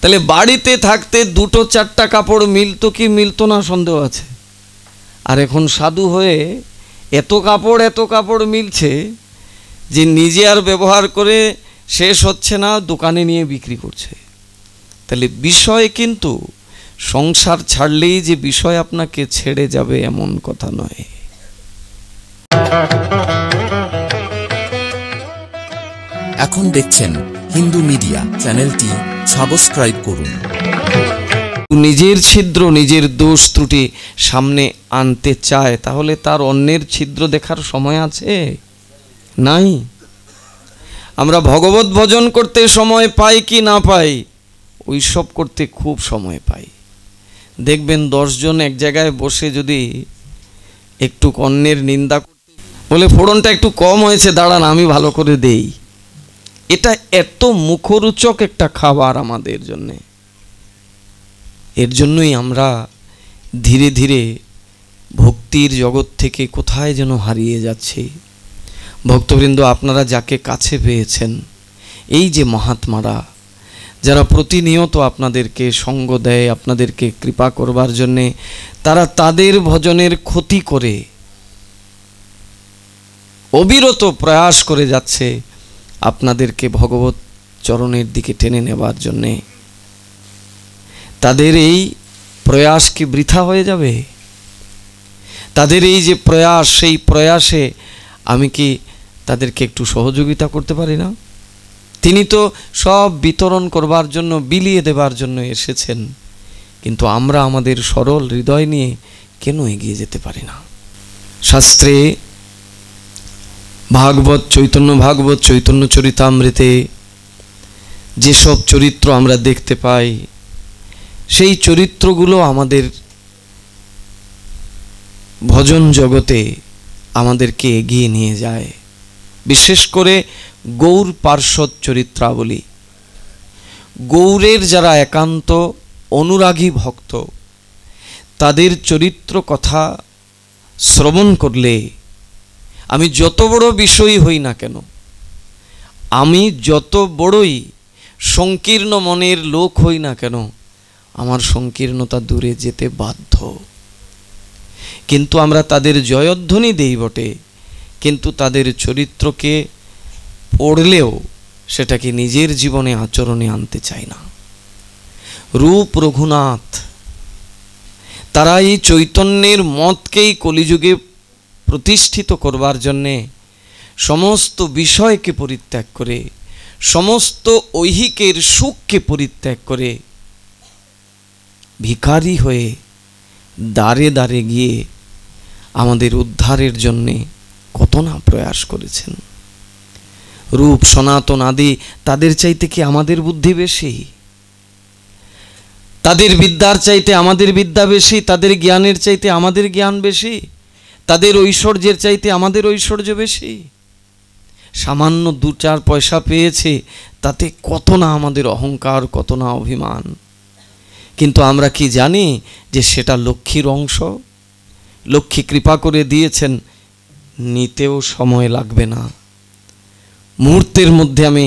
তাহলে বাড়িতে থাকতে দুটো চারটা কাপড় মিলতো কি মিলতো না সন্দেহ আছে। আর এখন সাধু হয়ে এত কাপড় মিলছে যে নিজে আর ব্যবহার করে শেষ হচ্ছে না, দোকানে নিয়ে বিক্রি করছে। তাহলে বিষয় কিন্তু সংসার ছাড়লেই যে বিষয় আপনাকে ছেড়ে যাবে এমন কথা নয়। এখন দেখছেন হিন্দু মিডিয়া চ্যানেলটি সাবস্ক্রাইব করুন। নিজের ছিদ্র নিজের দোষ ত্রুটি সামনে আনতে চায়, তাহলে তার অন্যের ছিদ্র দেখার সময় আছে? নাই। আমরা ভগবত ভজন করতে সময় পাই কি না পাই? ওইসব করতে খুব সময় পাই। দেখবেন 10 জন এক জায়গায় বসে যদি একটু অন্যের নিন্দা করতে বলে, ফোড়নটা একটু কম হয়েছে, দাঁড়ান আমি ভালো করে দেই, এটা এত মুখরোচক একটা খাবার আমাদের জন্যে। এর জন্যই আমরা ধীরে ধীরে ভক্তির জগৎ থেকে কোথায় যেন হারিয়ে যাচ্ছি। ভক্তবৃন্দ, আপনারা যাকে কাছে পেয়েছেন, এই যে মহাত্মারা যারা প্রতিনিয়ত আপনাদেরকে সঙ্গ দেয়, আপনাদেরকে কৃপা করবার জন্যে, তারা তাদের ভজনের ক্ষতি করে অবিরত প্রয়াস করে যাচ্ছে আপনাদেরকে ভগবত চরণের দিকে টেনে নেবার জন্যে। তাদের এই প্রয়াস কি বৃথা হয়ে যাবে? তাদের এই যে প্রয়াস, সেই প্রয়াসে আমি কি তাদেরকে একটু সহযোগিতা করতে পারি না? তিনি তো সব বিতরণ করবার জন্য, বিলিয়ে দেবার জন্য এসেছেন, কিন্তু আমরা আমাদের সরল হৃদয় নিয়ে কেন এগিয়ে যেতে পারি না? শাস্ত্রে ভাগবত, চৈতন্য চরিতামৃতে যেসব চরিত্র আমরা দেখতে পাই, সেই চরিত্রগুলো আমাদের ভজন জগতে আমাদেরকে এগিয়ে নিয়ে যায়। বিশেষ করে গৌর পার্ষদ চরিত্রাবলী, গৌরের যারা একান্ত অনুরাগী ভক্ত, তাদের চরিত্র কথা শ্রবণ করলে আমি যত বড় বিষয়ী হই না কেন, আমি যত বড়ই সংকীর্ণ মনের লোক হই না কেন, আমার সংকীর্ণতা দূরে যেতে বাধ্য। কিন্তু আমরা তাদের জয়ধ্বনি দেই বটে, কিন্তু তাদের চরিত্রকে পড়লেও সেটাকে নিজের জীবনে আচরণে আনতে চাই না। রূপ রঘুনাথ, তারা এই চৈতন্যের মতকেই কলিযুগে প্রতিষ্ঠিত করবার জন্যে সমস্ত বিষয়কে পরিত্যাগ করে, সমস্ত ঐহিকের সুখকে পরিত্যাগ করে ভিখারি হয়ে দ্বারে দ্বারে গিয়ে আমাদের উদ্ধারের জন্যে কত না প্রয়াস করেছেন। রূপ সনাতন আদি, তাদের চাইতে কি আমাদের বুদ্ধি বেশি? তাদের বিদ্যার চাইতে আমাদের বিদ্যা বেশি? তাদের জ্ঞানের চাইতে আমাদের জ্ঞান বেশি? তাদের ঐশ্বর্যের চাইতে আমাদের ঐশ্বর্য বেশি? সামান্য 2-4 পয়সা পেয়েছে, তাতে কত না আমাদের অহংকার, কত না অভিমান। কিন্তু আমরা কি জানি যে সেটা লক্ষ্মীর অংশ? লক্ষ্মী কৃপা করে দিয়েছেন, নিতেও সময় লাগবে না, মুহূর্তের মধ্যে আমি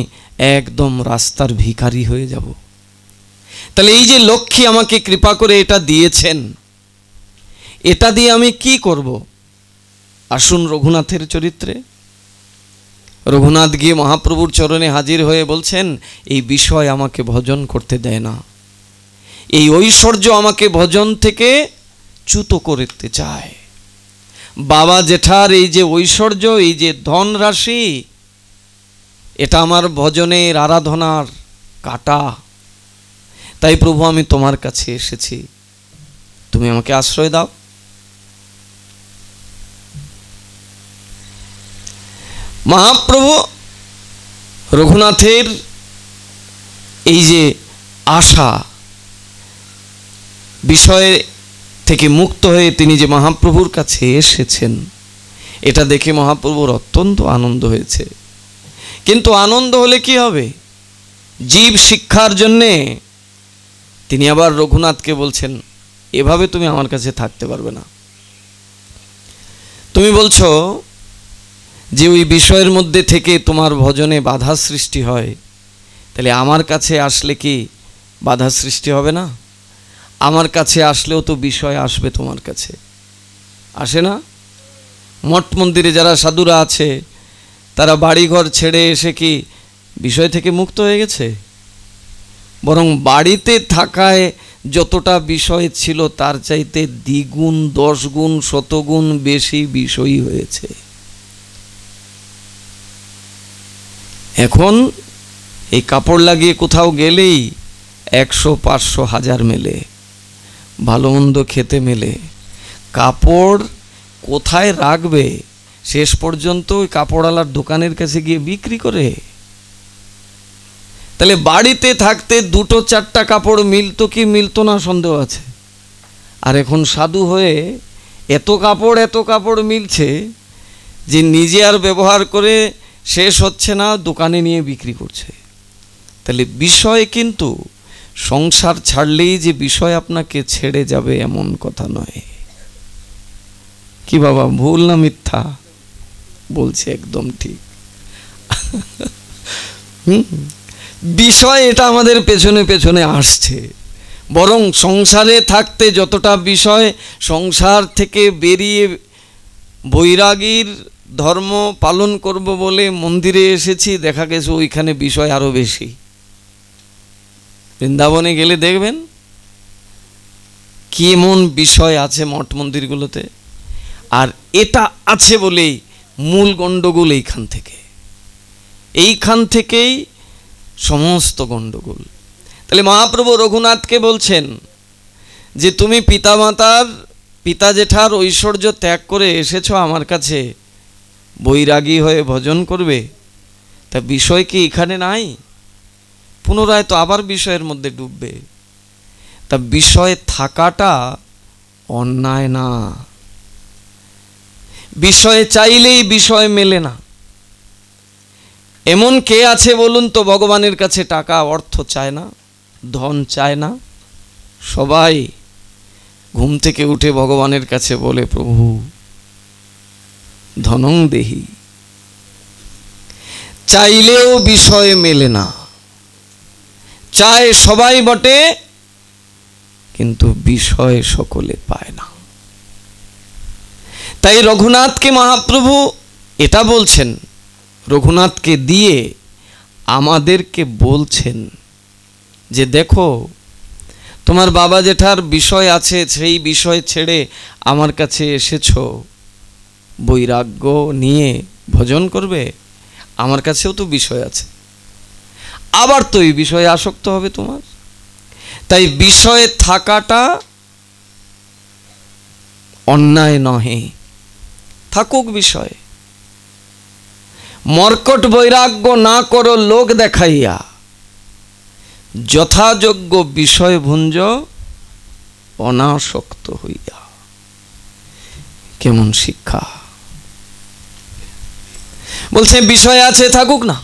একদম রাস্তার ভিখারি হয়ে যাব। তাহলে এই যে লক্ষ্মী আমাকে কৃপা করে এটা দিয়েছেন, এটা দিয়ে আমি কি করব? আসুন রঘুনাথের চরিত্রে। রঘুনাথ গিয়ে মহাপ্রভুর চরণে হাজির হয়ে বলছেন, এই বিষয় আমাকে ভজন করতে দেয় না, এই ঐশ্বর্য আমাকে ভজন থেকে চ্যুত করতে চায়। বাবা জেঠার এই যে ঐশ্বর্য, এই যে ধন রাশি, এটা আমার ভজনের আরাধনার কাটা। তাই প্রভু, আমি তোমার কাছে এসেছি, তুমি আমাকে আশ্রয় দাও। মহাপ্রভু রঘুনাথের এই যে আশা, বিষয় থেকে মুক্ত হয়ে তিনি যে মহাপ্রভুর কাছে এসেছেন, এটা দেখে মহাপ্রভুর অত্যন্ত আনন্দ হয়েছে। কিন্তু আনন্দ হলে কি হবে? জীব শিক্ষার জন্যে তিনি আবার রঘুনাথকে বলছেন, এভাবে তুমি আমার কাছে থাকতে পারবে না। তুমি বলছো যে ওই বিষয়ের মধ্যে থেকে তোমার ভজনে বাধা সৃষ্টি হয়, তাহলে আমার কাছে আসলে কি বাধা সৃষ্টি হবে না? আমার কাছে আসলেও তো বিষয় আসবে তোমার কাছে, আসে না? মঠ মন্দিরে যারা সাধুরা আছে তারা বাড়িঘর ছেড়ে এসে কি বিষয় থেকে মুক্ত হয়ে গেছে? বরং বাড়িতে থাকায় যতটা বিষয় ছিল তার চাইতে দ্বিগুণ, 10 গুণ, 100 গুণ বেশি বিষয়ই হয়েছে। এখন এই কাপড় লাগিয়ে কোথাও গেলেই 100, 500, 1000 মেলে, ভালো মন্দ খেতে মেলে। কাপড় কোথায় রাখবে শেষ পর্যন্ত ওই কাপড়ওয়ালার দোকানের কাছে গিয়ে বিক্রি করে। তাহলে বাড়িতে থাকতে 2-4টা কাপড় মিলতো কি মিলতো না সন্দেহ আছে। আর এখন সাধু হয়ে এত কাপড় মিলছে যে নিজে আর ব্যবহার করে শেষ হচ্ছে না, দোকানে নিয়ে বিক্রি করছে। তাহলে বিষয় কিন্তু সংসার ছাড়লেই যে বিষয় আপনাকে ছেড়ে যাবে এমন কথা নয়। কি বাবা, ভুল না মিথ্যা বলছে? একদম ঠিক। বিষয় এটা আমাদের পেছনে পেছনে আসছে, বরং সংসারে থাকতে যতটা বিষয়, সংসার থেকে বেরিয়ে বৈরাগীর ধর্ম পালন করব বলে মন্দিরে এসেছি, দেখা গেছে ওইখানে বিষয় আরো বেশি। বৃন্দাবনে গেলে দেখবেন কেমন বিষয় আছে মঠ মন্দিরগুলোতে। আর এটা আছে বলেই মূল গণ্ডগোল এইখান থেকেই সমস্ত গণ্ডগোল। তাহলে মহাপ্রভু রঘুনাথকে বলছেন যে তুমি পিতা জেঠার ঐশ্বর্য ত্যাগ করে এসেছো আমার কাছে বৈরাগী হয়ে ভজন করবে, তা বিষয় কি এখানে নাই? পুনরায় তো আবার বিষয়ের মধ্যে ডুববে। তা বিষয় থাকাটা অন্যায় না। বিষয় চাইলেই বিষয় মেলে না। এমন কে আছে বলুন তো ভগবানের কাছে টাকা অর্থ চায় না, ধন চায় না? সবাই ঘুম থেকে উঠে ভগবানের কাছে বলে, প্রভু ধনং দেহি। চাইলেও বিষয় মেলে না। চায় সবাই বটে, কিন্তু বিষয় সকলে পায় না। তাই রঘুনাথকে মহাপ্রভু এটা বলছেন, রঘুনাথকে দিয়ে আমাদেরকে বলছেন যে দেখো তোমার বাবা জেঠার বিষয় আছে, সেই বিষয় ছেড়ে আমার কাছে এসেছো বৈরাগ্য নিয়ে ভজন করবে, আমার কাছেও তো বিষয় আছে, আবার তো এই বিষয়ে আসক্ত হবে তোমার। তাই বিষয়ে থাকাটা অন্যায় নহে, থাকুক বিষয়। মর্কট বৈরাগ্য না করো লোক দেখাইয়া, যথাযোগ্য বিষয় ভুঞ্জ অনাসক্ত হইয়া। কেমন শিক্ষা! বলছে বিষয় আছে থাকুক না,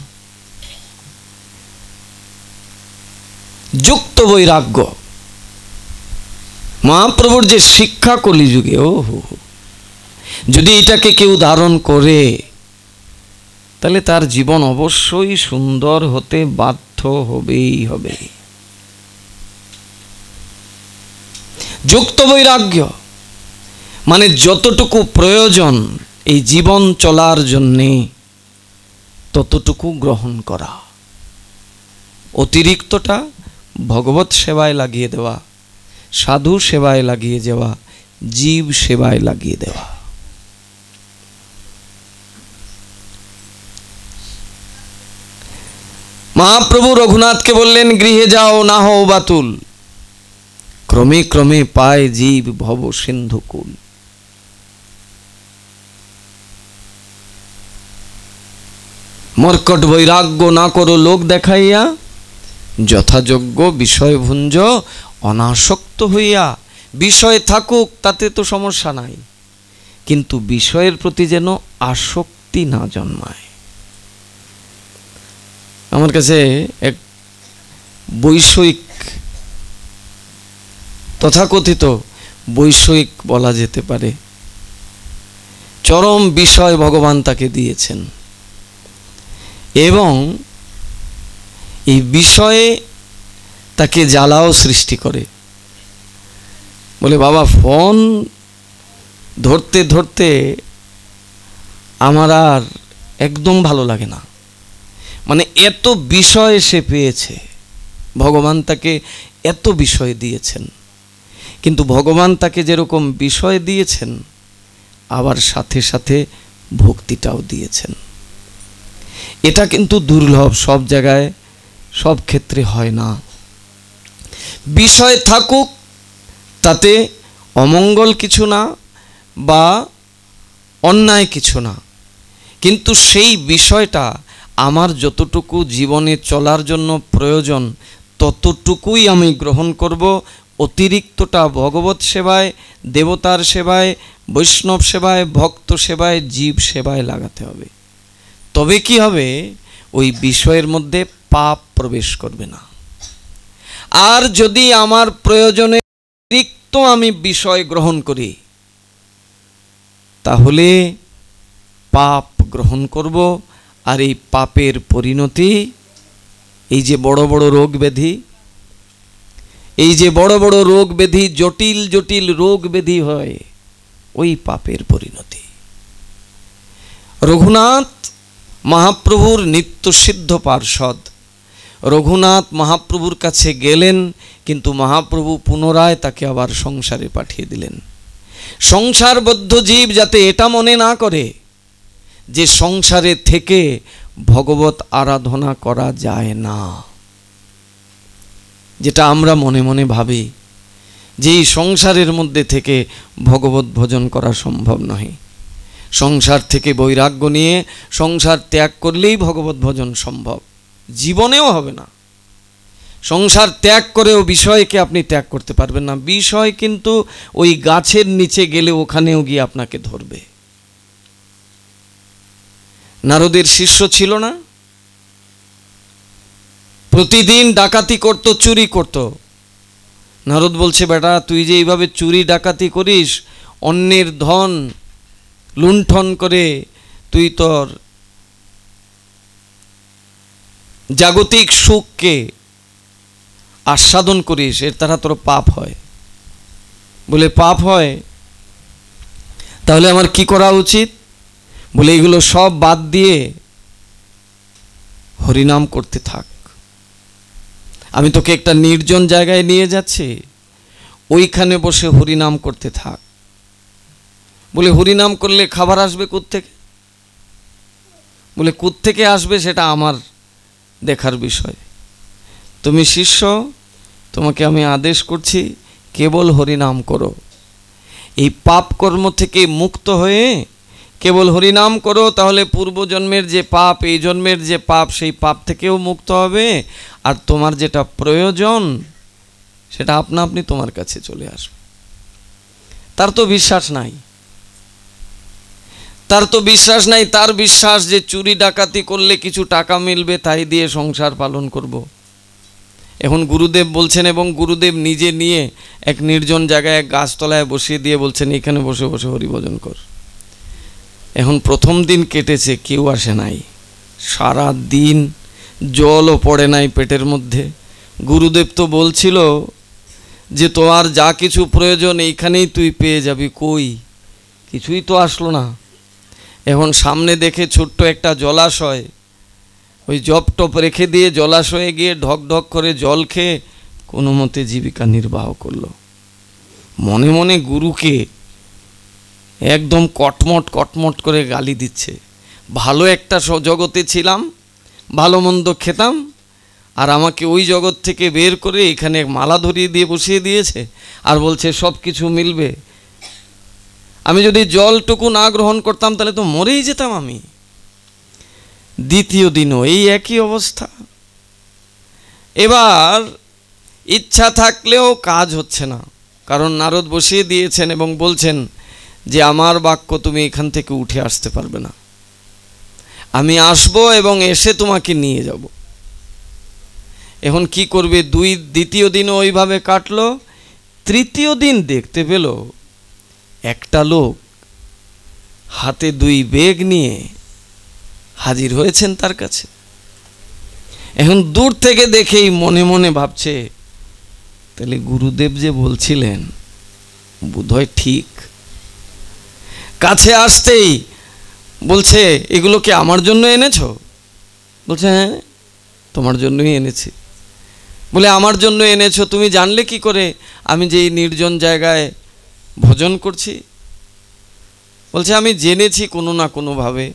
যুক্ত বৈরাগ্য। মহাপ্রভুর যে শিক্ষা কলিযুগে, যদি এটাকে কেউ ধারণ করে তাহলে তার জীবন অবশ্যই সুন্দর হতে বাধ্য হবেই হবে। যুক্ত বৈরাগ্য মানে যতটুকু প্রয়োজন এই জীবন চলার জন্যে ততটুকু গ্রহণ করা, অতিরিক্তটা ভগবত সেবায় লাগিয়ে দেওয়া, সাধু সেবায় লাগিয়ে যাওয়া, জীব সেবায় লাগিয়ে দেওয়া। মহাপ্রভু রঘুনাথকে বললেন, গৃহে যাও না হও বাতুল, ক্রমে ক্রমে পায় জীব ভব সিন্ধুকুল। মর্কট বৈরাগ্য না করো লোক দেখাইয়া, যথাযোগ্য বিষয় ভুঞ্জ অনাসক্ত হইয়া। বিষয় থাকুক তাতে তো সমস্যা নাই, কিন্তু বিষয়ের প্রতি যেন আসক্তি না জন্মায়। আমার কাছে এক বৈষয়িক, তথাকথিত বৈষয়িক বলা যেতে পারে, চরম বিষয় ভগবান তাকে দিয়েছেন, এবং এই বিষয়ে তাকে জ্বালাও সৃষ্টি করে। বলে বাবা ফোন ধরতে ধরতে আমার আর একদম ভালো লাগে না, মানে এত বিষয় সে পেয়েছে, ভগবান তাকে এত বিষয় দিয়েছেন। কিন্তু ভগবান তাকে যেরকম বিষয় দিয়েছেন আবার সাথে সাথে ভক্তিটাও দিয়েছেন। এটা কিন্তু দুর্লভ, সব জায়গায় সব ক্ষেত্রে হয় না। বিষয় থাকুক, তাতে অমঙ্গল কিছু না বা অন্যায় কিছু না, কিন্তু সেই বিষয়টা আমার যতটুকু জীবনে চলার জন্য প্রয়োজন ততটুকুই আমি গ্রহণ করব। অতিরিক্তটা ভগবত সেবায়, দেবতার সেবায়, বৈষ্ণব সেবায়, ভক্ত সেবায়, জীব সেবায় লাগাতে হবে। তবে কি হবে, ওই বিষয়ের মধ্যে পাপ প্রবেশ করবে না। আর যদি আমার প্রয়োজনে অতিরিক্ত আমি বিষয় গ্রহণ করি তাহলে পাপ গ্রহণ করব। আর এই পাপের পরিণতি, এই যে বড় বড় রোগ ব্যাধি, এই যে বড় বড় রোগ ব্যাধি, জটিল জটিল রোগ ব্যাধি হয়, ওই পাপের পরিণতি। রঘুনাথ মহাপ্রভুর নিত্যসিদ্ধ পার্ষদ, রঘুনাথ মহাপ্রভুর কাছে গেলেন, কিন্তু মহাপ্রভু পুনরায় তাকে আবার সংসারে পাঠিয়ে দিলেন। সংসারবদ্ধ জীব যাতে এটা মনে না করে যে সংসারে থেকে ভগবত আরাধনা করা যায় না, যেটা আমরা মনে মনে ভাবি যে এই সংসারের মধ্যে থেকে ভগবত ভজন করা সম্ভব নয়। সংসার থেকে বৈরাগ্য নিয়ে সংসার ত্যাগ করলেই ভগবত ভজন সম্ভব, জীবনেও হবে না। সংসার ত্যাগ করেও বিষয়কে আপনি ত্যাগ করতে পারবেন না। বিষয় কিন্তু ওই গাছের নিচে গেলে ওখানেও গিয়ে আপনাকে ধরবে। নারদের শিষ্য ছিল না, প্রতিদিন ডাকাতি করত, চুরি করত। নারদ বলছে, বেটা তুই যে এইভাবে চুরি ডাকাতি করিস, অন্যের ধন লুণ্ঠন করে তুই তোর জাগতিক সুখকে আস্বাদন করিস, এর দ্বারা তোর পাপ হয়। বলে পাপ হয়, তাহলে আমার কি করা উচিত? বলে এগুলো সব বাদ দিয়ে হরিনাম করতে থাক। আমি তোকে একটা নির্জন জায়গায় নিয়ে যাচ্ছি, ওইখানে বসে হরিনাম করতে থাক। বলে হরিনাম করলে খাবার আসবে কোত্থেকে? বলে কোত্থেকে আসবে সেটা আমার দেখার বিষয়। তুমি শিষ্য, তোমাকে আমি আদেশ করছি কেবল হরিনাম করো। এই পাপ কর্ম থেকে মুক্ত হয়ে কেবল হরিনাম করো, তাহলে পূর্বজন্মের যে পাপ, এই জন্মের যে পাপ, সেই পাপ থেকেও মুক্ত হবে। আর তোমার যেটা প্রয়োজন সেটা আপনা আপনি তোমার কাছে চলে আসবে। তার তো বিশ্বাস নাই, তার তো বিশ্বাস নাই। তার বিশ্বাস যে চুরি ডাকাতি করলে কিছু টাকা মিলবে, তাই দিয়ে সংসার পালন করব। এখন গুরুদেব বলছেন, এবং গুরুদেব নিজে নিয়ে এক নির্জন জায়গায় এক গাছতলায় বসিয়ে দিয়ে বলছেন, এখানে বসে বসে হরিভজন কর। এখন প্রথম দিন কেটেছে, কেউ আসে নাই, সারা দিন জলও পড়ে নাই পেটের মধ্যে। গুরুদেব তো বলছিল যে তোমার যা কিছু প্রয়োজন এইখানেই তুই পেয়ে যাবি, কই কিছুই তো আসলো না। এখন সামনে দেখে ছোট্ট একটা জলাশয়, ওই জপ টপ রেখে দিয়ে জলাশয়ে গিয়ে ঢক ঢক করে জল খেয়ে কোনো মতে জীবিকা নির্বাহ করলো। মনে মনে গুরুকে একদম কটমট কটমট করে গালি দিচ্ছে। ভালো একটা জগতে ছিলাম, ভালো মন্দ খেতাম, আর আমাকে ওই জগৎ থেকে বের করে এখানে মালা ধরিয়ে দিয়ে বসিয়ে দিয়েছে, আর বলছে সব কিছু মিলবে। আমি যদি জলটুকু না গ্রহণ করতাম তাহলে তো মরেই যেতাম আমি। দ্বিতীয় দিনও এই একই অবস্থা। এবার ইচ্ছা থাকলেও কাজ হচ্ছে না, কারণ নারদ বসিয়ে দিয়েছেন এবং বলছেন যে আমার বাক্য তুমি এখান থেকে উঠে আসতে পারবে না, আমি আসব এবং এসে তোমাকে নিয়ে যাব। এখন কি করবে? দ্বিতীয় দিনও ওইভাবে কাটলো। তৃতীয় দিন দেখতে পেল একটা লোক হাতে 2 ব্যাগ নিয়ে হাজির হয়েছেন তার কাছে। এখন দূর থেকে দেখেই মনে মনে ভাবছে, তাহলে গুরুদেব যে বলছিলেন বোধহয় ঠিক। কাছে আসতেই বলছে, এগুলো কি আমার জন্য এনেছো? বলছে, হ্যাঁ তোমার জন্যই এনেছি। বলে, আমার জন্য এনেছো, তুমি জানলে কি করে আমি যে এই নির্জন জায়গায় ভজন করছি? বলছে, আমি জেনেছি কোনো না কোনোভাবে,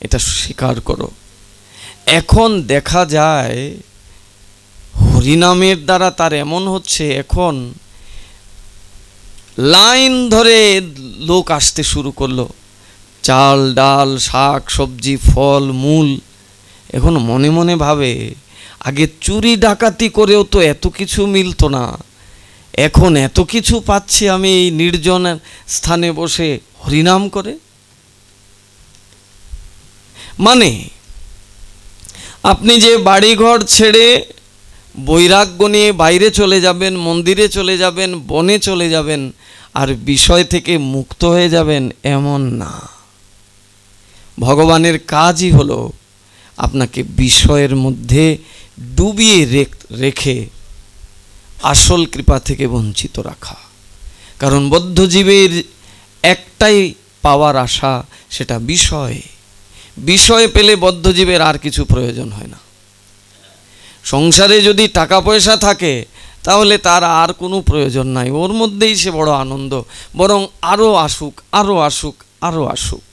এটা স্বীকার করো। এখন দেখা যায় হরিনামের দ্বারা তার এমন হচ্ছে, এখন লাইন ধরে লোক আসতে শুরু করলো, চাল ডাল শাক সবজি ফল মূল। এখন মনে মনে ভাবে, আগে চুরি ডাকাতি করেও তো এত কিছু মিলতো না, এখন এত কিছু পাচ্ছি আমি এই নির্জন স্থানে বসে হরিনাম করে। মানে আপনি যে বাড়িঘর ছেড়ে বৈরাগ্য নিয়ে বাইরে চলে যাবেন, মন্দিরে চলে যাবেন, বনে চলে যাবেন, আর বিষয় থেকে মুক্ত হয়ে যাবেন এমন না। ভগবানের কাজই হলো আপনাকে বিষয়ের মধ্যে ডুবিয়ে রেখে আসল কৃপা থেকে বঞ্চিত রাখা। কারণ বদ্ধজীবের একটাই পাওয়ার আশা, সেটা বিষয়। বিষয় পেলে বদ্ধজীবের আর কিছু প্রয়োজন হয় না। সংসারে যদি টাকা পয়সা থাকে তাহলে তার আর কোনো প্রয়োজন নাই, ওর মধ্যেই সে বড় আনন্দ, বরং আরও আসুক আরও আসুক আরও আসুক।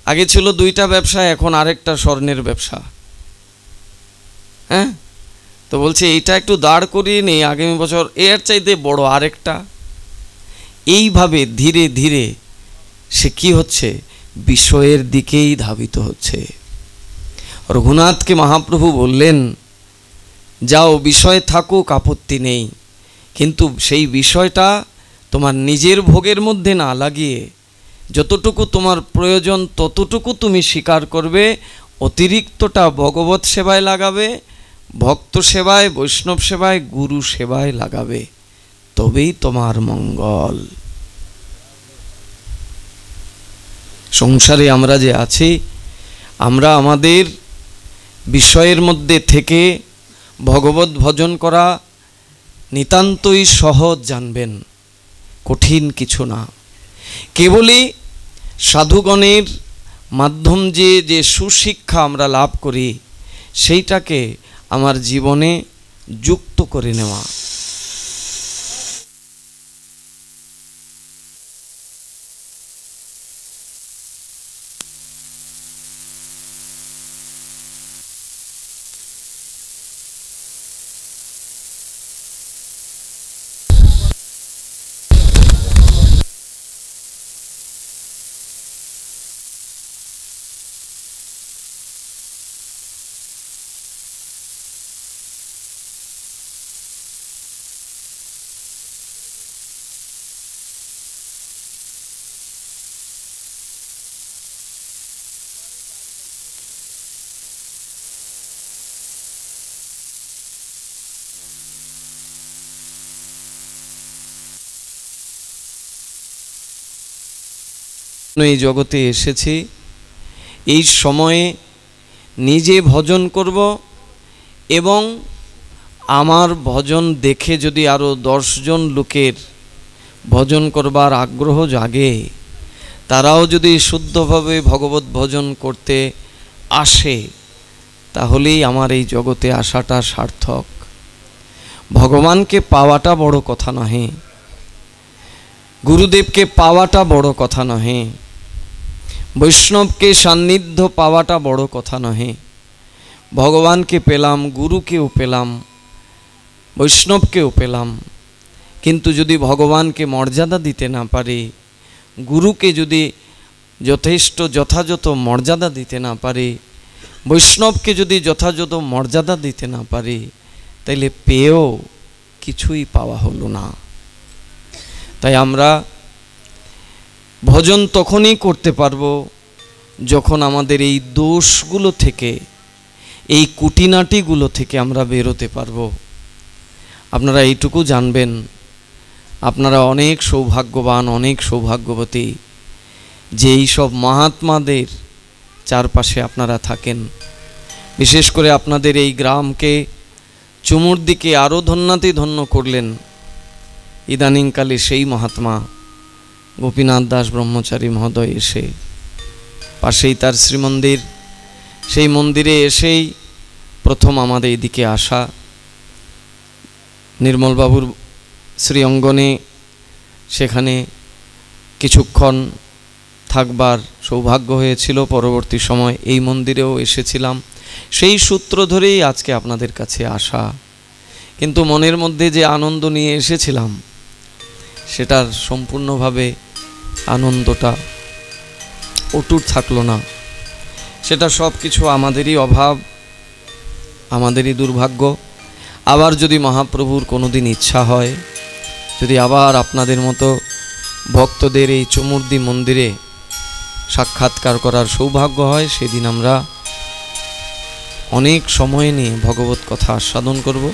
আগে ছিল 2টা ব্যবসা, এখন আরেকটা স্বর্ণের ব্যবসা। হ্যাঁ, তো বলছে এইটা একটু দাঁড় করিয়ে নেই, আগামী বছর এর চাইতে বড় আরেকটা। এইভাবে ধীরে ধীরে সে কি হচ্ছে, বিষয়ের দিকেই ধাবিত হচ্ছে। রঘুনাথকে মহাপ্রভু বললেন, যাও বিষয় থাকুক আপত্তি নেই, কিন্তু সেই বিষয়টা তোমার নিজের ভোগের মধ্যে না লাগিয়ে যতটুকু তোমার প্রয়োজন ততটুকু তুমি স্বীকার করবে, অতিরিক্তটা ভগবত সেবায় লাগাবে, ভক্ত সেবায়, বৈষ্ণব সেবায়, গুরু সেবায় লাগাবে, তবেই তোমার মঙ্গল। সংসারে আমরা যে আছি, আমরা আমাদের বিষয়ের মধ্যে থেকে ভগবত ভজন করা নিতান্তই সহজ, জানবেন, কঠিন কিছু না। কেবলই সাধুগণের মাধ্যম যে সুশিক্ষা আমরা লাভ করি, সেইটাকে আমার জীবনে যুক্ত করে নেওয়া। এই জগতে এসেছি, এই সময়ে নিজে ভজন করব এবং আমার ভজন দেখে যদি আরও 10 জন লোকের ভজন করবার আগ্রহ জাগে, তারাও যদি শুদ্ধভাবে ভগবত ভজন করতে আসে, তাহলেই আমার এই জগতে আসাটা সার্থক। ভগবানকে পাওয়াটা বড় কথা নহে, গুরুদেবকে পাওয়াটা বড় কথা নহে, বৈষ্ণবকে সান্নিধ্য পাওয়াটা বড় কথা নহে। ভগবানকে পেলাম, গুরুকেও পেলাম, বৈষ্ণবকেও পেলাম, কিন্তু যদি ভগবানকে মর্যাদা দিতে না পারি, গুরুকে যদি যথাযথ মর্যাদা দিতে না পারি, বৈষ্ণবকে যদি যথাযথ মর্যাদা দিতে না পারি, তাইলে পেয়েও কিছুই পাওয়া হলো না। তাই আমরা ভজন তখনই করতে পারবো যখন আমাদের এই দোষগুলো থেকে, এই কুটিনাটিগুলো থেকে আমরা বেরোতে পারবো। আপনারা এইটুকু জানবেন, আপনারা অনেক সৌভাগ্যবান, অনেক সৌভাগ্যবতী যে এই সব মহাত্মাদের চারপাশে আপনারা থাকেন। বিশেষ করে আপনাদের এই গ্রামকে চুমুর দিকে আরও ধন্য করলেন ইদানিংকালে সেই মহাত্মা গোপীনাথ দাস ব্রহ্মচারী মহোদয় এসে, পাশেই তার শ্রীমন্দির, সেই মন্দিরে এসেই প্রথম আমাদের এদিকে আসা। নির্মলবাবুর শ্রী অঙ্গনে সেখানে কিছুক্ষণ থাকবার সৌভাগ্য হয়েছিল। পরবর্তী সময় এই মন্দিরেও এসেছিলাম, সেই সূত্র ধরেই আজকে আপনাদের কাছে আসা। কিন্তু মনের মধ্যে যে আনন্দ নিয়ে এসেছিলাম সেটার সম্পূর্ণভাবে আনন্দটা অটুট থাকলো না। সেটা সব কিছু আমাদেরই অভাব, আমাদেরই দুর্ভাগ্য। আবার যদি মহাপ্রভুর কোনো দিন ইচ্ছা হয়, যদি আবার আপনাদের মতো ভক্তদের এই চমুর্দি মন্দিরে সাক্ষাৎকার করার সৌভাগ্য হয়, সেদিন আমরা অনেক সময় নিয়ে ভগবত কথা আস্বাদন করব।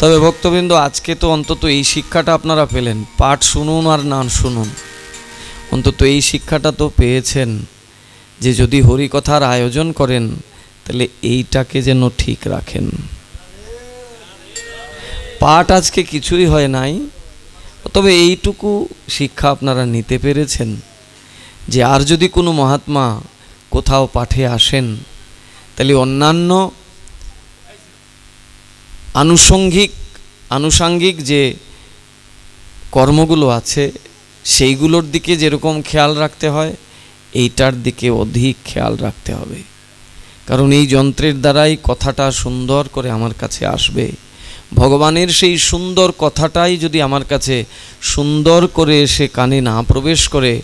তবে ভক্তবৃন্দ, আজকে তো অন্তত এই শিক্ষাটা আপনারা পেলেন। পাঠ শুনুন আর নাম শুনুন, অন্তত এই শিক্ষাটা তো পেয়েছেন যে যদি হরিকথার আয়োজন করেন তাহলে এইটাকে যেন ঠিক রাখেন। পাঠ আজকে কিছুই হয় নাই, তবে এইটুকু শিক্ষা আপনারা নিতে পেরেছেন যে আর যদি কোনো মহাত্মা কোথাও পাঠে আসেন তাহলে অন্যান্য আনুষঙ্গিক যে কর্মগুলো আছে সেইগুলোর দিকে যেরকম খেয়াল রাখতে হয়, এইটার দিকে অধিক খেয়াল রাখতে হবে। কারণ এই যন্ত্রের দ্বারাই কথাটা সুন্দর করে আমার কাছে আসবে। ভগবানের সেই সুন্দর কথাটাই যদি আমার কাছে সুন্দর করে এসে কানে না প্রবেশ করে,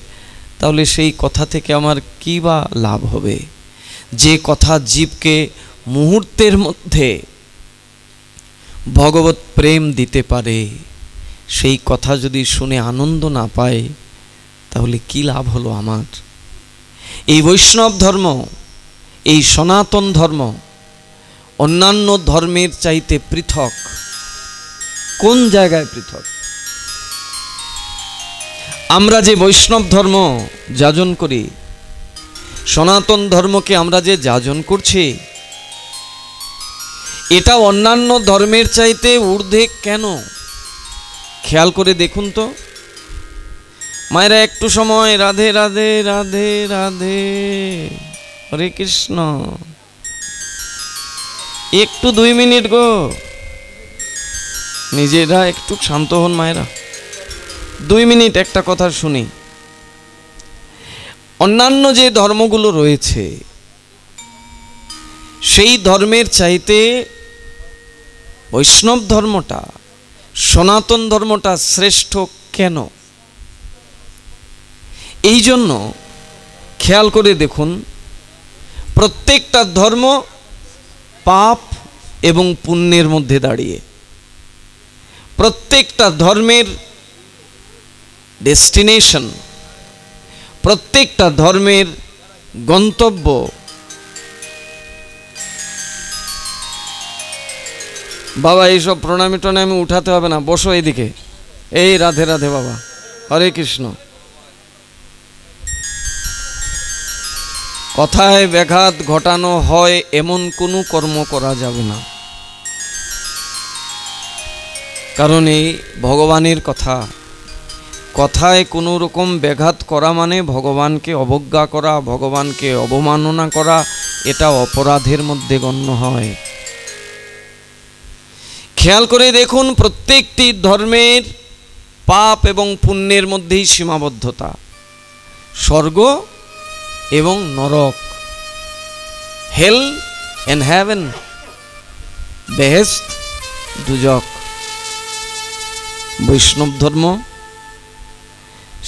তাহলে সেই কথা থেকে আমার কী বা লাভ হবে? যে কথা জীবকে মুহূর্তের মধ্যে ভগবত প্রেম দিতে পারে, সেই কথা যদি শুনে আনন্দ না পায়, তাহলে কি লাভ হলো আমার? এই বৈষ্ণব ধর্ম, এই সনাতন ধর্ম অন্যান্য ধর্মের চাইতে পৃথক। কোন জায়গায় পৃথক? আমরা যে বৈষ্ণব ধর্ম যাজন করি, সনাতন ধর্মকে আমরা যে যাজন করছি, এটা অন্যান্য ধর্মের চাইতে ঊর্ধ্বে কেন? খেয়াল করে দেখুন তো মায়েরা, একটু সময় রাধে রাধে রাধে রাধে হরে কৃষ্ণ, একটু 2 মিনিট গো, নিজেরা একটু শান্ত হন মায়েরা, 2 মিনিট একটা কথা শুনি। অন্যান্য যে ধর্মগুলো রয়েছে সেই ধর্মের চাইতে বৈষ্ণব ধর্মটা, সনাতন ধর্মটা শ্রেষ্ঠ কেন? এই জন্য খেয়াল করে দেখুন, প্রত্যেকটা ধর্ম পাপ এবং পুণ্যের মধ্যে দাঁড়িয়ে, প্রত্যেকটা ধর্মের ডেস্টিনেশন, প্রত্যেকটা ধর্মের গন্তব্য বাবা এইসব প্রণামী টনামী উঠাতে হবে না, বসো এইদিকে। এই রাধে রাধে বাবা, হরে কৃষ্ণ। কথায় ব্যাঘাত ঘটানো হয় এমন কোনো কর্ম করা যাবে না। কারণ এই ভগবানের কথা, কথায় কোনো রকম ব্যাঘাত করা মানে ভগবানকে অবজ্ঞা করা, ভগবানকে অবমাননা করা, এটা অপরাধের মধ্যে গণ্য হয়। খেয়াল করে দেখুন, প্রত্যেকটি ধর্মের পাপ এবং পুণ্যের মধ্যেই সীমাবদ্ধতা। স্বর্গ এবং নরক, হেল এন্ড হেভেন, বেহেশত, দুজক। বৈষ্ণব ধর্ম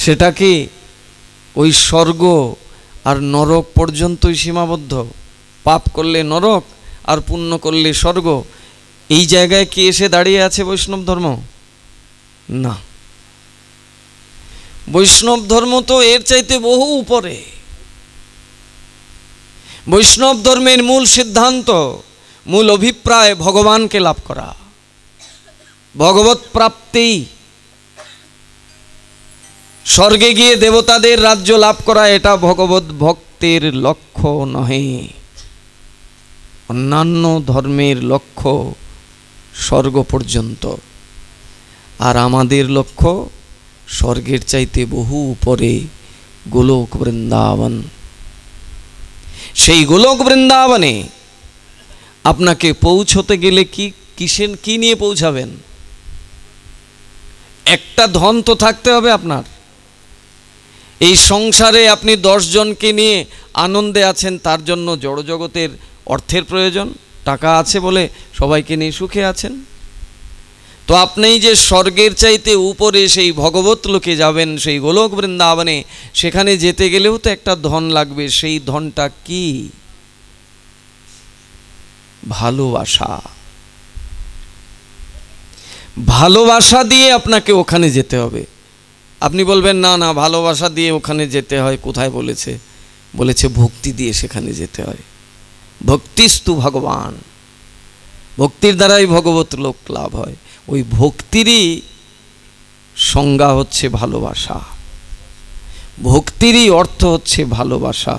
সেটা কি ওই স্বর্গ আর নরক পর্যন্তই সীমাবদ্ধ? পাপ করলে নরক আর পুণ্য করলে স্বর্গ, এই জায়গায় কি এসে দাঁড়িয়ে আছে বৈষ্ণব ধর্ম? না, বৈষ্ণব ধর্ম তো এর চাইতে বহু উপরে। বৈষ্ণব ধর্মের মূল সিদ্ধান্ত, মূল অভিপ্রায় ভগবানকে লাভ করা, ভগবত প্রাপ্তি, স্বর্গে গিয়ে দেবতাদের রাজ্য লাভ করা, এটা ভগবত ভক্তের লক্ষ্য নহে। অন্যান্য ধর্মের লক্ষ্য স্বর্গ পর্যন্ত। আর আমাদের লক্ষ্য স্বর্গের চাইতে বহু উপরে গোলক বৃন্দাবন। সেই গোলক বৃন্দাবনে আপনাকে পৌঁছতে গেলে কি নিয়ে পৌঁছাবেন? একটা ধন তো থাকতে হবে আপনার। এই সংসারে আপনি 10 জনকে নিয়ে আনন্দে আছেন, তার জন্য জড়জগতের অর্থের প্রয়োজন। টাকা আছে বলে সবাইকে নিয়ে সুখে আছেন। তো আপনি যে স্বর্গের চাইতে উপরে সেই ভগবত লোকে যাবেন, সেই গোলক বৃন্দাবনে, সেখানে যেতে গেলেও তো একটা ধন লাগবে। সেই ধনটা কি? ভালোবাসা। ভালোবাসা দিয়ে আপনাকে ওখানে যেতে হবে। আপনি বলবেন না না, ভালোবাসা দিয়ে ওখানে যেতে হয় কোথায় বলেছে? বলেছে ভক্তি দিয়ে সেখানে যেতে হয়। ভক্তিস্তু ভগবান, ভক্তির দ্বারাই ভগবত লোক লাভ হয়। ওই ভক্তিরই সংজ্ঞা হচ্ছে ভালোবাসা, ভক্তিরই অর্থ হচ্ছে ভালোবাসা।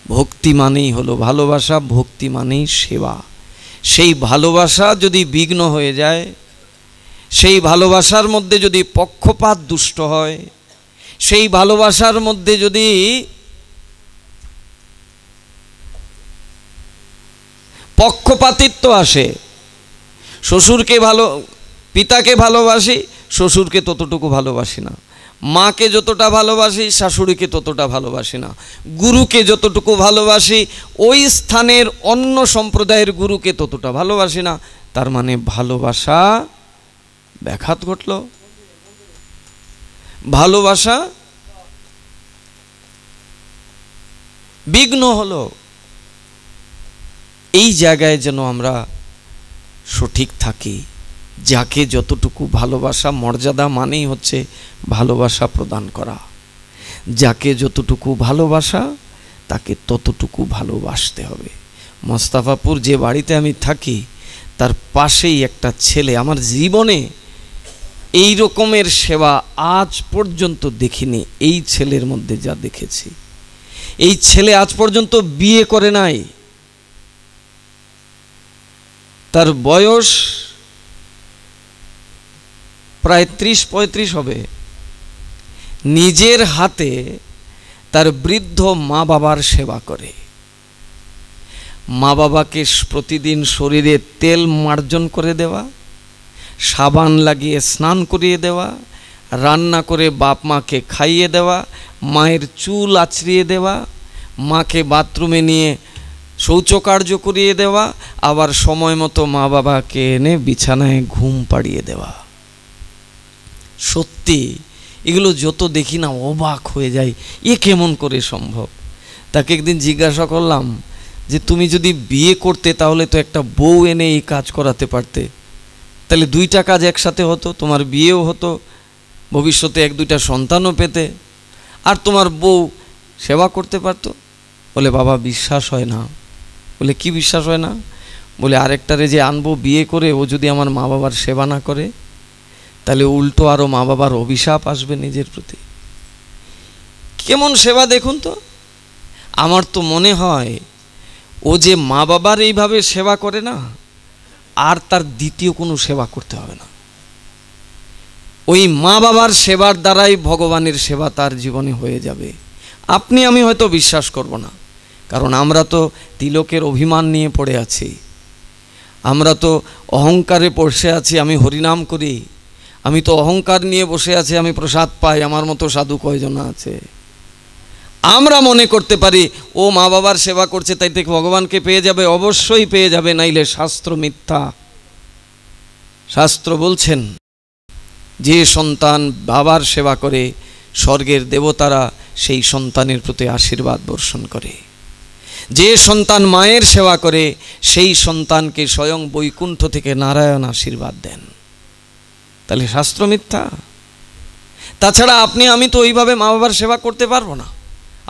ভক্তি মানেই হলো ভালোবাসা, ভক্তি মানেই সেবা। সেই ভালোবাসা যদি বিঘ্ন হয়ে যায়, সেই ভালোবাসার মধ্যে যদি পক্ষপাত দুষ্ট হয়, সেই ভালোবাসার মধ্যে যদি পক্ষপাতিত্ব আসে, পিতাকে ভালোবাসি, শ্বশুরকে ততটুকু ভালোবাসি না, মাকে যতটা ভালোবাসি শাশুড়িকে ততটা ভালোবাসি না, গুরুকে যতটুকু ভালোবাসি ওই স্থানের অন্য সম্প্রদায়ের গুরুকে ততটা ভালোবাসি না, তার মানে ভালোবাসা ব্যাঘাত ঘটল, ভালোবাসা বিঘ্ন হলো। এই জায়গায় যেন আমরা সঠিক থাকি। যাকে যতটুকু ভালোবাসা, মর্যাদা মানেই হচ্ছে ভালোবাসা প্রদান করা। যাকে যতটুকু ভালোবাসা তাকে ততটুকু ভালোবাসতে হবে। মোস্তাফাপুর যে বাড়িতে আমি থাকি তার পাশেই একটা ছেলে, আমার জীবনে এই রকমের সেবা আজ পর্যন্ত দেখিনি। এই ছেলের মধ্যে যা দেখেছি, এই ছেলে আজ পর্যন্ত বিয়ে করে নাই। তার বয়স প্রায় 30-35 হবে। নিজের হাতে তার বৃদ্ধ মা বাবার সেবা করে। মা বাবাকে প্রতিদিন শরীরে তেল মার্জন করে দেওয়া, সাবান লাগিয়ে স্নান করিয়ে দেওয়া, রান্না করে বাপ মাকে খাইয়ে দেওয়া, মায়ের চুল আছড়িয়ে দেওয়া, মাকে বাথরুমে নিয়ে শৌচকার্য করিয়ে দেওয়া, আবার সময় মতো মা বাবাকে এনে বিছানায় ঘুম পাড়িয়ে দেওয়া। সত্যি এগুলো যত দেখি না অবাক হয়ে যায়, এ কেমন করে সম্ভব? তাকে একদিন জিজ্ঞাসা করলাম যে তুমি যদি বিয়ে করতে তাহলে তো একটা বউ এনে এই কাজ করাতে পারতে, তাহলে 2টা কাজ একসাথে হতো, তোমার বিয়েও হতো, ভবিষ্যতে 1-2টা সন্তানও পেতে, আর তোমার বউ সেবা করতে পারতো। বলে বাবা বিশ্বাস হয় না। বলে কি বিশ্বাস হয় না? বলে আরেকটারে যে আনবো বিয়ে করে, ও যদি আমার মা বাবার সেবা না করে তাহলে উল্টো আরও মা বাবার অভিশাপ আসবে নিজের প্রতি। কেমন সেবা দেখুন তো। আমার তো মনে হয় ও যে মা বাবার এইভাবে সেবা করে না, আর তার দ্বিতীয় কোনো সেবা করতে হবে না। ওই মা বাবার সেবার দ্বারাই ভগবানের সেবা তার জীবনে হয়ে যাবে। আপনি আমি হয়তো বিশ্বাস করব না, কারণ আমরা তো তিলকের অভিমান নিয়ে পড়ে আছি, আমরা তো অহংকারে বসে আছি। আমি হরিনাম করি, আমি তো অহংকার নিয়ে বসে আছি, আমি প্রসাদ পাই, আমার মতো সাধু কয়জন আছে। আমরা মনে করতে পারি ও মা বাবার সেবা করছে তাই থেকে ভগবানকে পেয়ে যাবে। অবশ্যই পেয়ে যাবে, নাইলে শাস্ত্র মিথ্যা। শাস্ত্র বলছেন যে সন্তান বাবার সেবা করে স্বর্গের দেবতারা সেই সন্তানের প্রতি আশীর্বাদ বর্ষণ করে। যে সন্তান মায়ের সেবা করে সেই সন্তানকে স্বয়ং বৈকুণ্ঠ থেকে নারায়ণ আশীর্বাদ দেন। তাহলে শাস্ত্র মিথ্যা? তাছাড়া আপনি আমি তো ওইভাবে মা বাবার সেবা করতে পারবো না,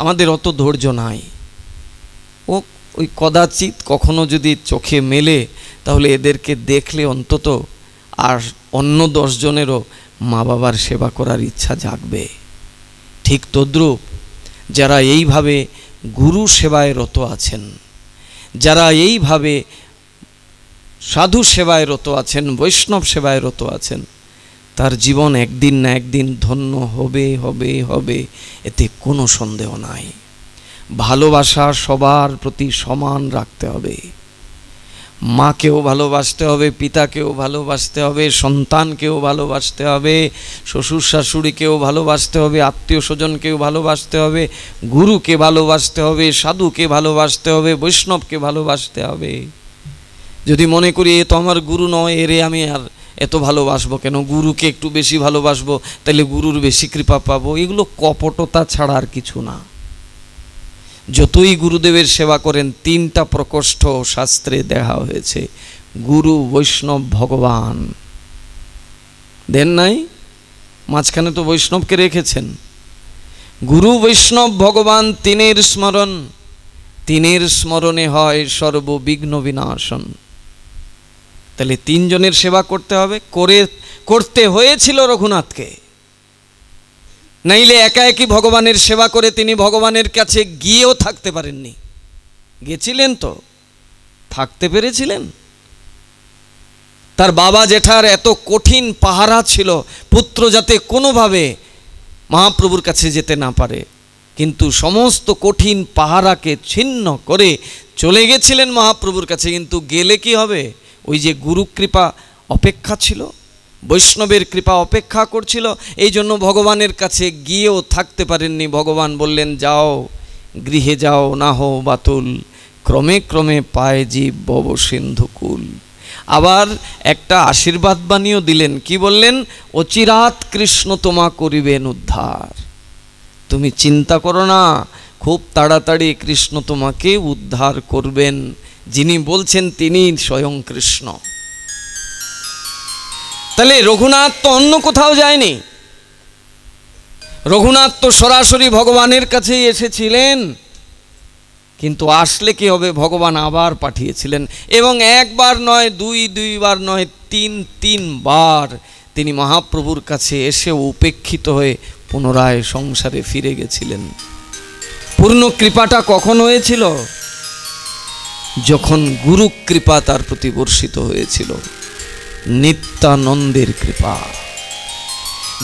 আমাদের অত ধৈর্য নাই। ওই কদাচিৎ কখনো যদি চোখে মেলে তাহলে এদেরকে দেখলে অন্তত আর অন্য 10 জনেরও মা বাবার সেবা করার ইচ্ছা জাগবে। ঠিক তদ্রূপ যারা এইভাবে গুরু সেবায় রত আছেন, যারা এইভাবে সাধু সেবায় রত আছেন, বৈষ্ণব সেবায় রত আছেন, তার জীবন একদিন না একদিন ধন্য হবে হবে হবে, এতে কোনো সন্দেহ নাই। ভালোবাসা সবার প্রতি সমান রাখতে হবে। মাকেও ভালোবাসতে হবে, পিতাকেও ভালোবাসতে হবে, সন্তানকেও ভালোবাসতে হবে, শ্বশুর শাশুড়িকেও ভালোবাসতে হবে, আত্মীয় স্বজনকেও ভালোবাসতে হবে, গুরুকে ভালোবাসতে হবে, সাধুকে ভালোবাসতে হবে, বৈষ্ণবকে ভালোবাসতে হবে। যদি মনে করি এ তো আমার গুরু নয়, এরে আমি আর এত ভালোবাসবো কেন, গুরুকে একটু বেশি ভালোবাসবো তাহলে গুরুর বেশি কৃপা পাবো, এগুলো কপটতা ছাড়া আর কিছু না। যতই গুরুদেবের সেবা করেন, তিনটা প্রকোষ্ঠ শাস্ত্রে দেখা হয়েছে, গুরু, বৈষ্ণব, ভগবান। দেন নাই? মাঝখানে তো বৈষ্ণবকে রেখেছেন। গুরু, বৈষ্ণব, ভগবান, তিনের স্মরণ, তিনের স্মরণে হয় সর্ববিঘ্ন বিনাশন। তাহলে তিনজনের সেবা করতে হবে, করতে হয়েছিল রঘুনাথকে। নাইলে একা একই ভগবানের সেবা করে তিনি ভগবানের কাছে গিয়েও থাকতে পারেননি। গেছিলেন তো, থাকতে পেরেছিলেন? তার বাবা জেঠার এত কঠিন পাহারা ছিল পুত্র যাতে কোনোভাবে মহাপ্রভুর কাছে যেতে না পারে, কিন্তু সমস্ত কঠিন পাহারাকে ছিন্ন করে চলে গেছিলেন মহাপ্রভুর কাছে। কিন্তু গেলে কি হবে? ওই যে গুরু কৃপা অপেক্ষা ছিল, বৈষ্ণবের কৃপা অপেক্ষা করছিল, এই জন্য ভগবানের কাছে গিয়েও থাকতে পারেননি। ভগবান বললেন, যাও গৃহে যাও, না হো বাতুল, ক্রমে ক্রমে পায় জীব ভব সিন্ধুকুল। আবার একটা আশীর্বাদ বাণীও দিলেন। কি বললেন? অচিরাত কৃষ্ণ তোমা করিবেন উদ্ধার। তুমি চিন্তা করো না, খুব তাড়াতাড়ি কৃষ্ণ তোমাকে উদ্ধার করবেন। যিনি বলছেন তিনি স্বয়ং কৃষ্ণ। তাহলে রঘুনাথ তো অন্য কোথাও যায়নি, রঘুনাথ তো সরাসরি ভগবানের কাছেই এসেছিলেন। কিন্তু আসলে কি হবে? ভগবান আবার পাঠিয়েছিলেন, এবং একবার নয়, দুইবার নয়, তিনবার তিনি মহাপ্রভুর কাছে এসে উপেক্ষিত হয়ে পুনরায় সংসারে ফিরে গেছিলেন। পূর্ণ কৃপাটা কখন হয়েছিল? যখন গুরু কৃপা তার প্রতি বর্ষিত হয়েছিল, নিত্যানন্দের কৃপা।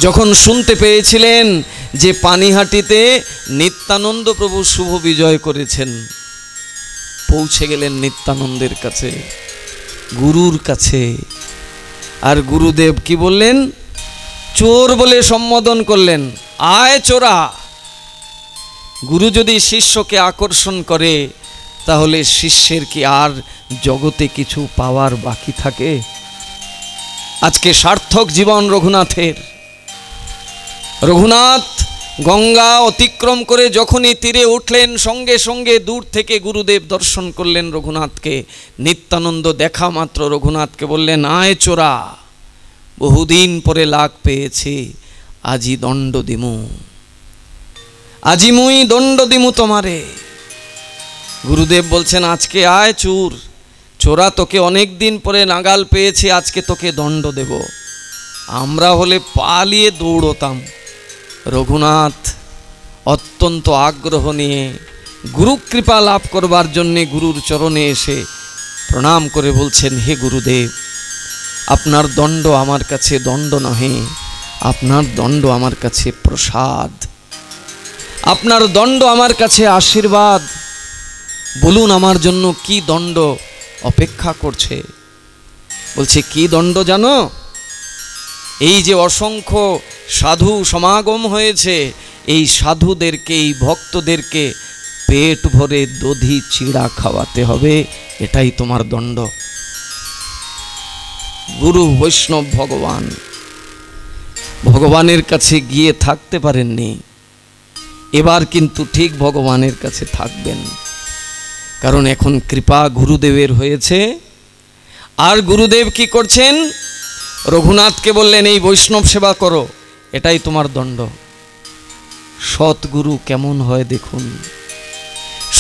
যখন শুনতে পেয়েছিলেন যে পানিহাটিতে নিত্যানন্দ প্রভু শুভ বিজয় করেছেন, পৌঁছে গেলেন নিত্যানন্দের কাছে, গুরুর কাছে। আর গুরুদেব কি বললেন? চোর বলে সম্বোধন করলেন, আয় চোরা। গুরু যদি শিষ্যকে আকর্ষণ করে, তাহলে শিষ্যের কি আর জগতে কিছু পাওয়ার বাকি থাকে? আজকে সার্থক জীবন রঘুনাথের। রঘুনাথ গঙ্গা অতিক্রম করে যখনই তীরে উঠলেন, সঙ্গে সঙ্গে দূর থেকে গুরুদেব দর্শন করলেন রঘুনাথকে। নিত্যানন্দ দেখা মাত্র রঘুনাথকে বললেন, আয় চোরা, বহুদিন পরে লাগ পেয়েছে, আজি দণ্ড দিমু, আজি মুই দণ্ড দিমু তোমারে। গুরুদেব বলছেন, আজকে আয় চোর, চোরা তোকে অনেক দিন পরে নাগাল পেয়েছে, আজকে তোকে দণ্ড দেব। আমরা হলে পালিয়ে দৌড়তাম। রঘুনাথ অত্যন্ত আগ্রহ নিয়ে গুরু কৃপা লাভ করবার জন্যে গুরুর চরণে এসে প্রণাম করে বলছেন, হে গুরুদেব, আপনার দণ্ড আমার কাছে দণ্ড নহে, আপনার দণ্ড আমার কাছে প্রসাদ, আপনার দণ্ড আমার কাছে আশীর্বাদ। বলুন আমার জন্য কি দণ্ড অপেক্ষা করছে? বলছে, কি দণ্ড জানো? এই যে অসংখ্য সাধু সমাগম হয়েছে, এই সাধুদেরকে, এই ভক্তদেরকে পেট ভরে দধি চিড়া খাওয়াতে হবে, এটাই তোমার দণ্ড। গুরু, বৈষ্ণব, ভগবান, ভগবানের কাছে গিয়ে থাকতে পারেননি, এবার কিন্তু ঠিক ভগবানের কাছে থাকবেন। কারণ এখন কৃপা গুরুদেবের হয়েছে। আর গুরুদেব কি করছেন? রঘুনাথকে বললেন, এই বৈষ্ণব সেবা করো, এটাই তোমার দণ্ড। সৎগুরু কেমন হয় দেখুন।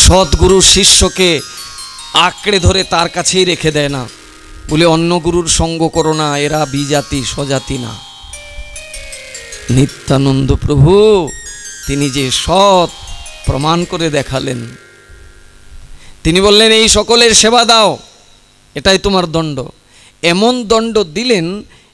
সৎগুরু শিষ্যকে আঁকড়ে ধরে তার কাছেই রেখে দেয় না, বলে অন্য গুরুর সঙ্গ করো না, এরা বিজাতি স্বজাতি না। নিত্যানন্দ প্রভু তিনি যে সৎ প্রমাণ করে দেখালেন। তিনি বললেন, এই সকলের সেবা দাও, এটাই তোমার দণ্ড। এমন দণ্ড দিলেন,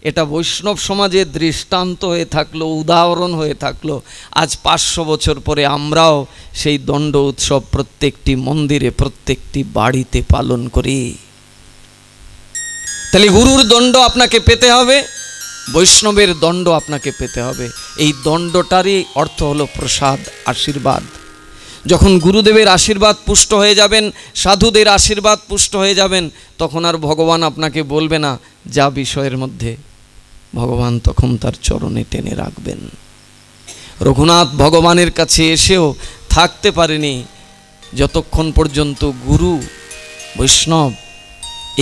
এটা বৈষ্ণব সমাজে দৃষ্টান্ত হয়ে থাকলো, উদাহরণ হয়ে থাকলো। আজ 500 বছর পরে আমরাও সেই দণ্ড উৎসব প্রত্যেকটি মন্দিরে, প্রত্যেকটি বাড়িতে পালন করি। তাহলে গুরুর দণ্ড আপনাকে পেতে হবে, বৈষ্ণবের দণ্ড আপনাকে পেতে হবে। এই দণ্ডটারই অর্থ হলো প্রসাদ, আশীর্বাদ। যখন গুরুদেবের আশীর্বাদ পুষ্ট হয়ে যাবেন, সাধুদের আশীর্বাদ পুষ্ট হয়ে যাবেন, তখন আর ভগবান আপনাকে বলবে না যা বিষয়ের মধ্যে, ভগবান তখন তার চরণে টেনে রাখবেন। রঘুনাথ ভগবানের কাছে এসেও থাকতে পারেনি যতক্ষণ পর্যন্ত গুরু বৈষ্ণব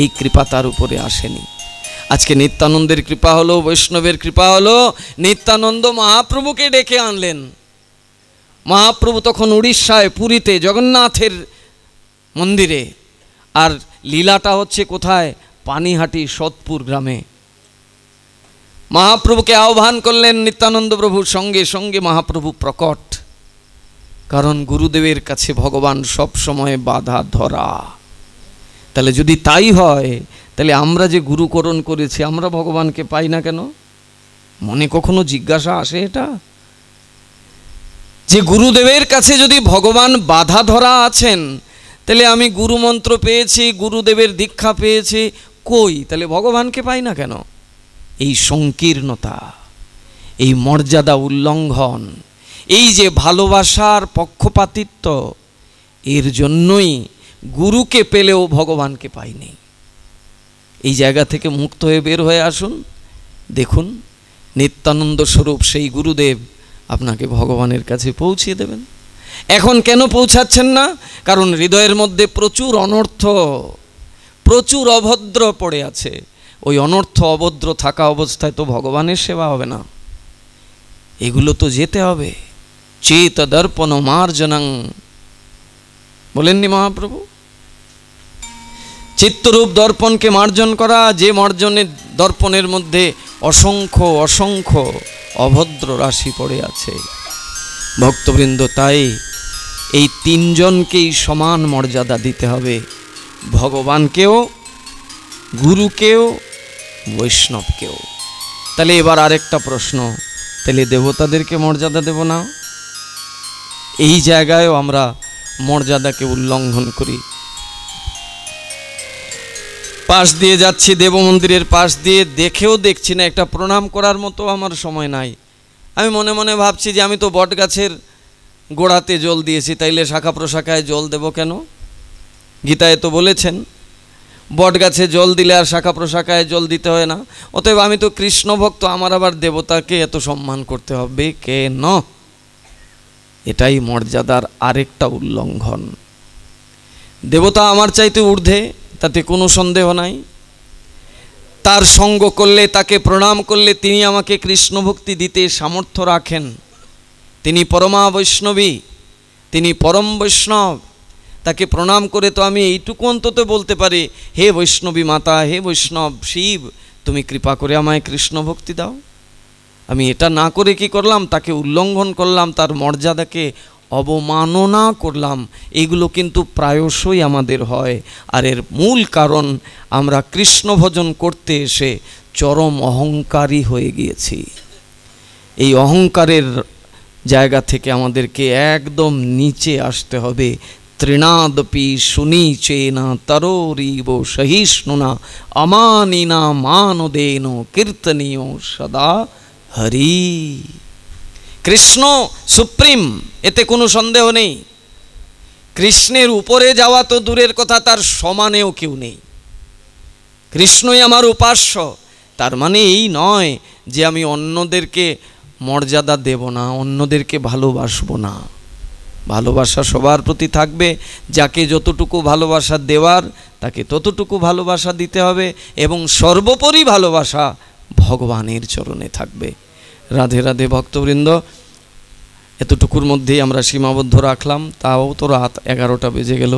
এই কৃপা তার উপরে আসেনি। আজকে নিত্যানন্দের কৃপা হলো, বৈষ্ণবের কৃপা হলো, নিত্যানন্দ মহাপ্রভুকে ডেকে আনলেন। মহাপ্রভু তখন উড়িষ্যায় পুরীতে জগন্নাথের মন্দিরে, আর লীলাটা হচ্ছে কোথায়? পানিহাটি সোদপুর গ্রামে। মহাপ্রভুকে আহ্বান করলেন নিত্যানন্দ প্রভুর সঙ্গে সঙ্গে মহাপ্রভু প্রকট, কারণ গুরুদেবের কাছে ভগবান সব সময় বাধা ধরা। তাহলে যদি তাই হয়, তাহলে আমরা যে গুরুকরণ করেছি আমরা ভগবানকে পাই না কেন? মনে কখনো জিজ্ঞাসা আসে এটা? যে গুরুদেবের কাছে যদি ভগবান বাধা ধরা আছেন, তাহলে আমি গুরুমন্ত্র পেয়েছি, গুরুদেবের দীক্ষা পেয়েছি, কই তাহলে ভগবানকে পাই না কেন? এই সংকীর্ণতা, এই মর্যাদা উল্লঙ্ঘন, এই যে ভালোবাসার পক্ষপাতিত্ব, এর জন্যই গুরুকে পেলেও ভগবানকে পাইনি। এই জায়গা থেকে মুক্ত হয়ে বের হয়ে আসুন। দেখুন নিত্যানন্দ স্বরূপ সেই গুরুদেব আপনাকে ভগবানের কাছে পৌঁছিয়ে দেবেন। এখন কেন পৌঁছাচ্ছেন না? কারণ হৃদয়ের মধ্যে প্রচুর অনর্থ, প্রচুর অভদ্র পড়ে আছে। ওই অনর্থ অভদ্র থাকা অবস্থায় তো ভগবানের সেবা হবে না। এগুলো তো যেতে হবে। চেত দর্পণ মার্জনং বলেননি মহাপ্রভু? চিত্তরূপ দর্পণকে মার্জন করা, যে মার্জনের দর্পণের মধ্যে অসংখ্য অসংখ্য অভদ্র রাশি পড়ে আছে। ভক্তবৃন্দ, তাই এই তিনজনকেই সমান মর্যাদা দিতে হবে, ভগবানকেও, গুরুকেও, বৈষ্ণবকেও। তাহলে এবার আরেকটা প্রশ্ন, তাহলে দেবতাদেরকে মর্যাদা দেব না? এই জায়গায়ও আমরা মর্যাদাকে উল্লঙ্ঘন করি। পাশ দিয়ে যাচ্ছি, দেব মন্দিরের পাশ দিয়ে, দেখেও দেখছি না, একটা প্রণাম করার মতো আমার সময় নাই। আমি মনে মনে ভাবছি যে আমি তো বট গাছের গোড়াতে জল দিয়েছি, তাইলে শাখা প্রশাখায় জল দেব কেন? গীতায় তো বলেছেন বট গাছে জল দিলে আর শাখা প্রশাখায় জল দিতে হয় না। অতএব আমি তো কৃষ্ণ ভক্ত, আমার আবার দেবতাকে এত সম্মান করতে হবে কেন? এটাই মর্যাদার আরেকটা উল্লঙ্ঘন। দেবতা আমার চাইতে ঊর্ধ্বে, তাতে কোনো সন্দেহ নাই। তার সঙ্গ করলে, তাকে প্রণাম করলে তিনি আমাকে কৃষ্ণ ভক্তি দিতে সামর্থ্য রাখেন। তিনি পরমা বৈষ্ণবী, তিনি পরম বৈষ্ণব। তাকে প্রণাম করে তো আমি এইটুকু অন্তত বলতে পারি, হে বৈষ্ণবী মাতা, হে বৈষ্ণব শিব, তুমি কৃপা করে আমায় কৃষ্ণ ভক্তি দাও। আমি এটা না করে কি করলাম? তাকে উল্লঙ্ঘন করলাম, তার মর্যাদাকে অবমাননা করলাম। এগুলো কিন্তু প্রায়শই আমাদের হয়। আর এর মূল কারণ, আমরা কৃষ্ণ ভজন করতে এসে চরম অহংকারী হয়ে গিয়েছি। এই অহংকারের জায়গা থেকে আমাদেরকে একদম নিচে আসতে হবে। তৃণাদপি সুনীচেনা তরোরিব সহিষ্ণুনা অমানিনা মানদেন কীর্তনীয় সদা হরি। কৃষ্ণ সুপ্রিম, এতে কোনো সন্দেহ নেই। কৃষ্ণের উপরে যাওয়া তো দূরের কথা, তার সমানেও কেউ নেই। কৃষ্ণই আমার উপাস্য। তার মানে এই নয় যে আমি অন্যদেরকে মর্যাদা দেব না, অন্যদেরকে ভালোবাসবো না। ভালোবাসা সবার প্রতি থাকবে, যাকে যতটুকু ভালোবাসা দেওয়ার তাকে ততটুকু ভালোবাসা দিতে হবে, এবং সর্বোপরি ভালোবাসা ভগবানের চরণে থাকবে। রাধে রাধে ভক্তবৃন্দ, এতটুকুর মধ্যেই আমরা সীমাবদ্ধ রাখলাম, তাও তো রাত 11টা বেজে গেল।